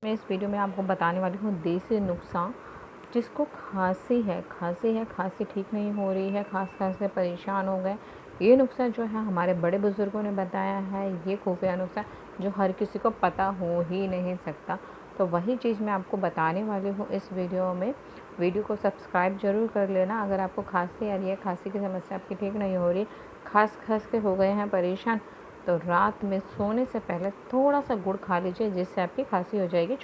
मैं इस वीडियो में आपको बताने वाली हूँ देसी नुस्खा। जिसको खांसी ठीक नहीं हो रही है, खांस से परेशान हो गए, ये नुस्खा जो है हमारे बड़े बुज़ुर्गों ने बताया है। ये खुफिया नुस्खा जो हर किसी को पता हो ही नहीं सकता, तो वही चीज़ मैं आपको बताने वाली हूँ इस वीडियो में। वीडियो को सब्सक्राइब ज़रूर कर लेना। अगर आपको खांसी आ रही है, खांसी की समस्या आपकी ठीक नहीं हो रही, खांस के हो गए हैं परेशान, तो रात में सोने से पहले थोड़ा सा गुड़ खा लीजिए, जिससे आपकी खांसी हो जाएगी।